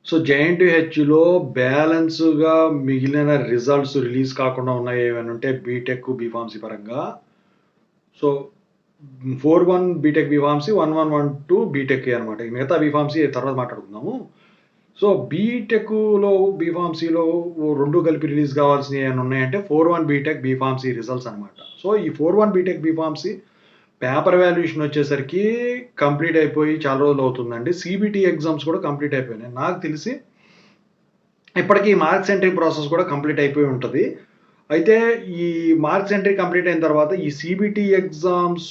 So జేఎన్‌టీయూహెచ్‌లో బ్యాలెన్స్‌గా మిగిలిన results release కాకుండా ఉన్నాయి ఏమైనా ఉంటే బీటెక్, బీఫార్మసీ పరంగా. సో 4-1 బీటెక్ బీఫార్మసీ, 1112 బీటెక్కే అనమాట. మిగతా బీఫార్మసీ తర్వాత మాట్లాడుకుందాము. సో బీటెక్‌లో, బీఫార్మసీలో 2 కలిపి రిలీజ్ కావాల్సినవి ఏమైనా ఉన్నాయంటే 4-1 బీటెక్, బీఫార్మసీ రిజల్ట్స్ అనమాట. సో ఈ 4-1 బీటెక్, బీఫార్మసీ పేపర్ వాల్యుయేషన్ వచ్చేసరికి కంప్లీట్ అయిపోయి చాలా రోజులు అవుతుందండి. సీబీటీ ఎగ్జామ్స్ కూడా కంప్లీట్ అయిపోయినాయి. నాకు తెలిసి ఇప్పటికి మార్క్స్ ఎంట్రీ ప్రాసెస్ కూడా కంప్లీట్ అయిపోయి ఉంటది. అయితే ఈ మార్క్స్ ఎంట్రీ కంప్లీట్ అయిన తర్వాత ఈ సీబీటీ ఎగ్జామ్స్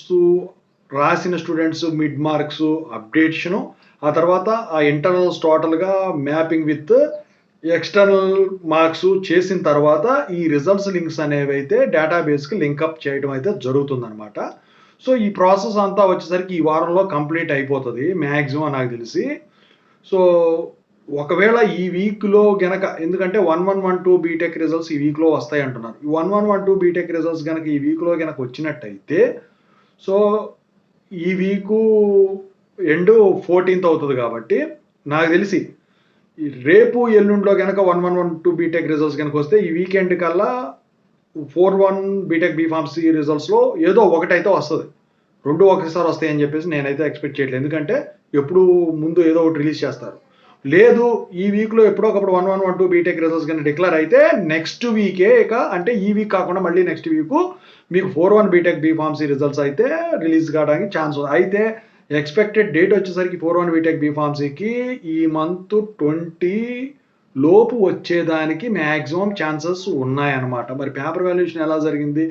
రాసిన స్టూడెంట్స్ మిడ్ మార్క్స్ అప్డేషను, ఆ తర్వాత ఆ ఇంటర్నల్స్ టోటల్‌గా మ్యాపింగ్ విత్ ఎక్స్టర్నల్ మార్క్స్ చేసిన తర్వాత ఈ రిజల్ట్స్ లింక్స్ అనేవైతే డేటాబేస్‌కి లింకప్ చేయడం అయితే జరుగుతుందనమాట. సో ఈ ప్రాసెస్ అంతా వచ్చేసరికి ఈ వారంలో కంప్లీట్ అయిపోతది మాక్సిమం నాకు తెలిసి. సో ఒకవేళ ఈ వీక్‌లో గనక ఎందుకంటే 1112 బీటెక్ రిజల్ట్స్ ఈ వీక్‌లో వస్తాయి అంటున్నారు. ఈ 1112 బీటెక్ రిజల్ట్స్ గనక ఈ వీక్‌లో గనక వచ్చినట్టయితే సో ఈ వీకు ఎండ్ 14థ్ అవుతది కాబట్టి నాకు తెలిసి ఈ రేపు ఎల్లుండిలో గనక 1112 బీటెక్ రిజల్ట్స్ గనక వస్తే ఈ వీకెండ్ కల్లా 41 బీటెక్ బీఫార్మసీ రిజల్ట్స్‌లో ఏదో ఒకటైతే వస్తది. 2 ఒకేసారి వస్తాయని చెప్పేసి నేనైతే ఎక్స్‌పెక్ట్ చేయట్లేదు. ఎందుకంటే ఎప్పుడు ముందు ఏదో ఒకటి రిలీజ్ చేస్తారు. లేదు ఈ వీక్‌లో ఎప్పుడో ఒకప్పుడు 1112 బీటెక్ రిజల్ట్స్ గనుక డిక్లేర్ అయితే నెక్స్ట్ వీకే ఇక అంటే ఈ వీక్ కాకుండా మళ్ళీ నెక్స్ట్ వీకు మీకు 41 బీటెక్ బీఫార్మసీ రిజల్ట్స్ అయితే రిలీజ్ కావడానికి ఛాన్స్ ఉంది. అయితే ఎక్స్‌పెక్టెడ్ డేట్ వచ్చేసరికి 41 బీటెక్ బీఫార్మసీకి ఈ మంత్ 20 లోపు వచ్చేదానికి మాక్సిమం ఛాన్సెస్ ఉన్నాయన్నమాట. మరి పేపర్ వాల్యుయేషన్ ఎలా జరిగింది?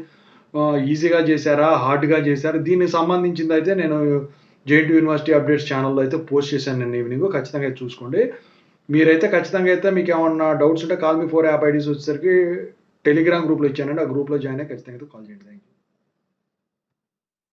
ఈజీగా చేశారా? హార్డ్‌గా చేశారా? దీనికి సంబంధించిందయితే నేను జేఎన్‌టీయూ యూనివర్సిటీ అప్డేట్స్ ఛానెల్‌లో అయితే పోస్ట్ చేశాను నిన్న ఈవినింగ్. ఖచ్చితంగా అయితే చూసుకోండి. మీరైతే ఖచ్చితంగా అయితే మీకేమన్నా డౌట్స్ ఉంటే కాల్ మీ 4 యాప్ ఐడీస్ వచ్చేసరికి టెలిగ్రామ్ గ్రూప్‌లో ఇచ్చానండి. ఆ గ్రూప్‌లో జాయిన్ అయ్యి ఖచ్చితంగా అయితే కాల్ చేయండి. Thank you.